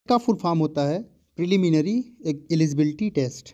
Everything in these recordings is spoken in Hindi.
का फुल फॉर्म होता है प्रिलिमिनरी एलिजिबिलिटी टेस्ट।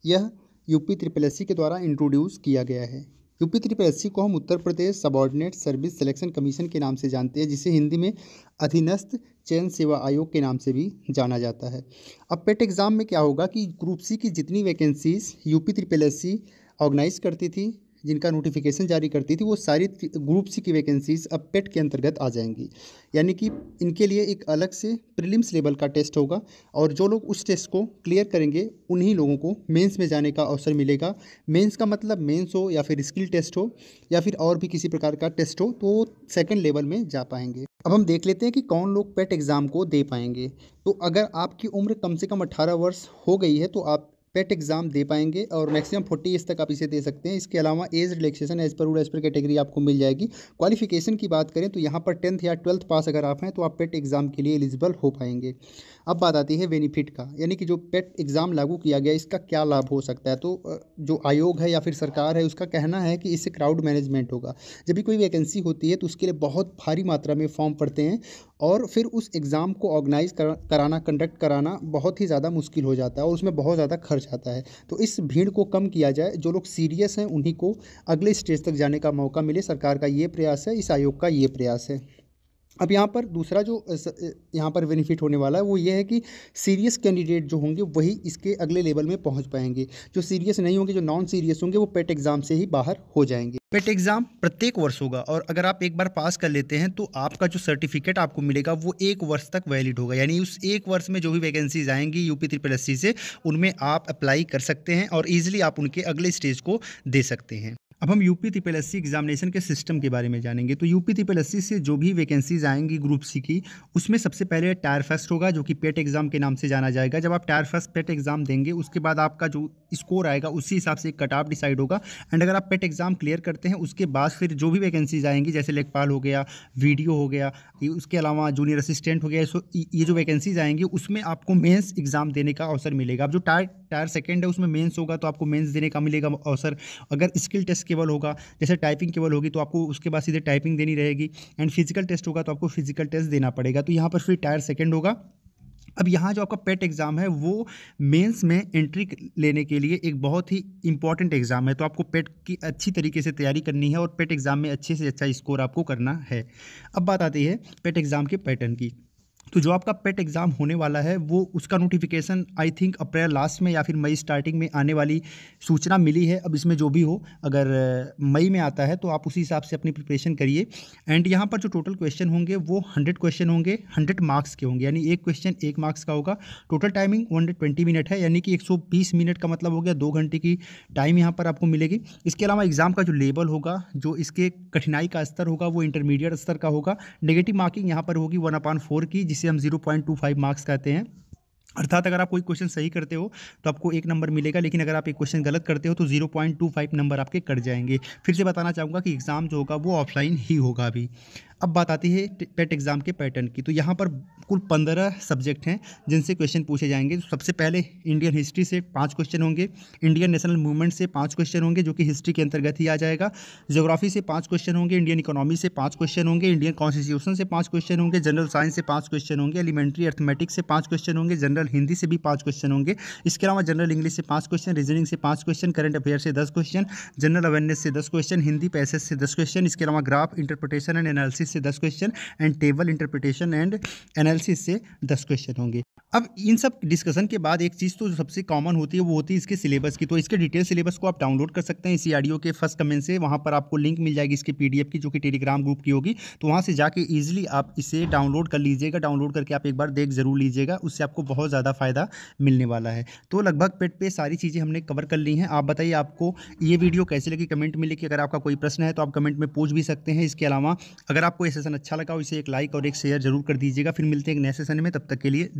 यह यूपी ट्रिपल एस सी के द्वारा इंट्रोड्यूस किया गया है। यूपी ट्रिपल एस सी को हम Uttar Pradesh subordinate service selection commission के नाम से जानते हैं, जिसे हिंदी में अधीनस्थ चयन सेवा आयोग के नाम से भी जाना जाता है। अब पेट एग्ज़ाम में क्या होगा कि ग्रुप सी की जितनी vacancies UP triple S C organise करती थी, जिनका नोटिफिकेशन जारी करती थी, वो सारी ग्रुप सी की वैकेंसीज अब पेट के अंतर्गत आ जाएंगी। यानी कि इनके लिए एक अलग से प्रीलिम्स लेवल का टेस्ट होगा, और जो लोग उस टेस्ट को क्लियर करेंगे उन्हीं लोगों को मेंस में जाने का अवसर मिलेगा। मेंस का मतलब मेंस हो या फिर स्किल टेस्ट हो या फिर और भी किसी प्रकार का टेस्ट हो, तो सेकेंड लेवल में जा पाएंगे। अब हम देख लेते हैं कि कौन लोग पेट एग्ज़ाम को दे पाएंगे। तो अगर आपकी उम्र कम से कम 18 वर्ष हो गई है तो आप पेट एग्ज़ाम दे पाएंगे, और मैक्सिमम 40 एज तक आप इसे दे सकते हैं। इसके अलावा एज रिलैक्सेशन एज पर कैटेगरी आपको मिल जाएगी। क्वालिफिकेशन की बात करें तो यहाँ पर 10th या 12th पास अगर आप हैं तो आप पेट एग्ज़ाम के लिए एलिजिबल हो पाएंगे। अब बात आती है बेनिफिट का, यानी कि जो पेट एग्ज़ाम लागू किया गया इसका क्या लाभ हो सकता है। तो जो आयोग है या फिर सरकार है उसका कहना है कि इससे क्राउड मैनेजमेंट होगा। जब भी कोई वैकेंसी होती है तो उसके लिए बहुत भारी मात्रा में फॉर्म पड़ते हैं, और फिर उस एग्ज़ाम को ऑर्गेनाइज कराना, कंडक्ट कराना बहुत ही ज़्यादा मुश्किल हो जाता है, और उसमें बहुत ज़्यादा खर्च आता है। तो इस भीड़ को कम किया जाए, जो लोग सीरियस हैं उन्हीं को अगले स्टेज तक जाने का मौका मिले। सरकार का ये प्रयास है, इस आयोग का ये प्रयास है। अब यहाँ पर दूसरा जो यहाँ पर बेनिफिट होने वाला है वो ये है कि सीरियस कैंडिडेट जो होंगे वही इसके अगले लेवल में पहुँच पाएंगे। जो सीरियस नहीं होंगे, जो नॉन सीरियस होंगे, वो पेट एग्ज़ाम से ही बाहर हो जाएंगे। पेट एग्ज़ाम प्रत्येक वर्ष होगा, और अगर आप एक बार पास कर लेते हैं तो आपका जो सर्टिफिकेट आपको मिलेगा वो 1 वर्ष तक वैलिड होगा। यानी उस 1 वर्ष में जो भी वैकेंसीज आएंगी यूपी ट्रिपल एस सी से, उनमें आप अप्लाई कर सकते हैं और ईजिली आप उनके अगले स्टेज को दे सकते हैं। अब हम UP triple S C examination के सिस्टम के बारे में जानेंगे। तो यूपी ट्रिपल एस सी से जो भी वैकेंसीज आएंगी ग्रुप सी की, उसमें सबसे पहले टायर फर्स्ट होगा, जो कि पेट एग्जाम के नाम से जाना जाएगा। जब आप टायर फर्स्ट पेट एग्जाम देंगे उसके बाद आपका जो स्कोर आएगा उसी हिसाब से कट ऑफ डिसाइड होगा। एंड अगर आप पेट एग्जाम क्लियर करते हैं उसके बाद फिर जो भी वैकेंसीज आएंगी, जैसे लेखपाल हो गया, वीडियो हो गया, उसके अलावा जूनियर असिस्टेंट हो गया, ये जो वैकेंसीज आएंगी उसमें आपको मेंस एग्जाम देने का अवसर मिलेगा। अब जो टायर सेकेंड है उसमें मेंस होगा तो आपको मेंस देने का मिलेगा अवसर। अगर स्किल टेस्ट केवल होगा, जैसे टाइपिंग केवल होगी, तो आपको उसके बाद सीधे टाइपिंग देनी रहेगी। एंड फिजिकल टेस्ट होगा तो आपको फिजिकल टेस्ट देना पड़ेगा। तो यहाँ पर फिर टायर सेकेंड होगा। अब यहाँ जो आपका पेट एग्ज़ाम है वो मेंस में एंट्री लेने के लिए एक बहुत ही इंपॉर्टेंट एग्ज़ाम है। तो आपको पेट की अच्छी तरीके से तैयारी करनी है और पेट एग्ज़ाम में अच्छे से अच्छा स्कोर आपको करना है। अब बात आती है पेट एग्ज़ाम के पैटर्न की। तो जो आपका पेट एग्ज़ाम होने वाला है वो उसका notification I think April last में या फिर मई स्टार्टिंग में आने वाली सूचना मिली है। अब इसमें जो भी हो, अगर मई में आता है तो आप उसी हिसाब से अपनी प्रिपरेशन करिए। एंड यहाँ पर जो टोटल क्वेश्चन होंगे वो 100 क्वेश्चन होंगे, 100 मार्क्स के होंगे, यानी एक क्वेश्चन 1 मार्क्स का होगा। टोटल टाइमिंग 120 मिनट है, यानी कि 120 मिनट का मतलब हो गया 2 घंटे की टाइम यहाँ पर आपको मिलेगी। इसके अलावा एग्ज़ाम का जो लेवल होगा, जो इसके कठिनाई का स्तर होगा, वो इंटरमीडिएट स्तर का होगा। नेगेटिव मार्किंग यहाँ पर होगी 1/4 की, जिसे हम 0.25 मार्क्स कहते हैं। अर्थात अगर आप कोई क्वेश्चन सही करते हो तो आपको 1 नंबर मिलेगा, लेकिन अगर आप एक क्वेश्चन गलत करते हो तो 0.25 नंबर आपके कट जाएंगे। फिर से बताना चाहूँगा कि एग्ज़ाम जो होगा वो ऑफलाइन ही होगा अभी। अब बात आती है पेट एग्ज़ाम के पैटर्न की। तो यहाँ पर कुल 15 सब्जेक्ट हैं जिनसे क्वेश्चन पूछे जाएंगे। तो सबसे पहले इंडियन हिस्ट्री से 5 क्वेश्चन होंगे, इंडियन नेशनल मूवमेंट से 5 क्वेश्चन होंगे जो कि हिस्ट्री के अंतर्गत ही आ जाएगा, ज्योग्राफी से 5 क्वेश्चन होंगे, इंडियन इकोनॉमी से 5 क्वेश्चन होंगे, इंडियन कॉन्स्टिट्यूशन से 5 क्वेश्चन होंगे, जनरल साइंस से 5 क्वेश्चन होंगे, एलिमेंट्री अर्थमेटिक्स से 5 क्वेश्चन होंगे, जनरल हिंदी से भी 5 क्वेश्चन होंगे। इसके अलावा जनरल इंग्लिश से 5 क्वेश्चन, रीजनिंग से 5 क्वेश्चन, करंट अफेयर से 10 क्वेश्चन, जनरल अवेयरनेस से 10 क्वेश्चन, हिंदी पैसेज से 10 क्वेश्चन। इसके अलावा ग्राफ इंटरप्रिटेशन एंड एनालिसिस से 10 question and table interpretation and analysis से 10 क्वेश्चन होंगे। अब इन सब डिस्कशन के बाद एक चीज़ तो जो सबसे कॉमन होती है वो होती है इसके सिलेबस की। तो इसके डिटेल सिलेबस को आप डाउनलोड कर सकते हैं इसी ऑडियो के फर्स्ट कमेंट से। वहाँ पर आपको लिंक मिल जाएगी इसकी PDF की, जो कि टेलीग्राम ग्रुप की होगी। तो वहाँ से जाके ईजिली आप इसे डाउनलोड कर लीजिएगा। डाउनलोड करके आप एक बार देख ज़रूर लीजिएगा, उससे आपको बहुत ज़्यादा फ़ायदा मिलने वाला है। तो लगभग पेट पे सारी चीज़ें हमने कवर कर ली हैं। आप बताइए आपको ये वीडियो कैसी लगी, कमेंट में लिखिए। अगर आपका कोई प्रश्न है तो आप कमेंट में पूछ भी सकते हैं। इसके अलावा अगर आपको ये सेशन अच्छा लगा हो, इसे एक लाइक और एक शेयर जरूर कर दीजिएगा। फिर मिलते हैं एक नए सेशन में, तब तक के लिए।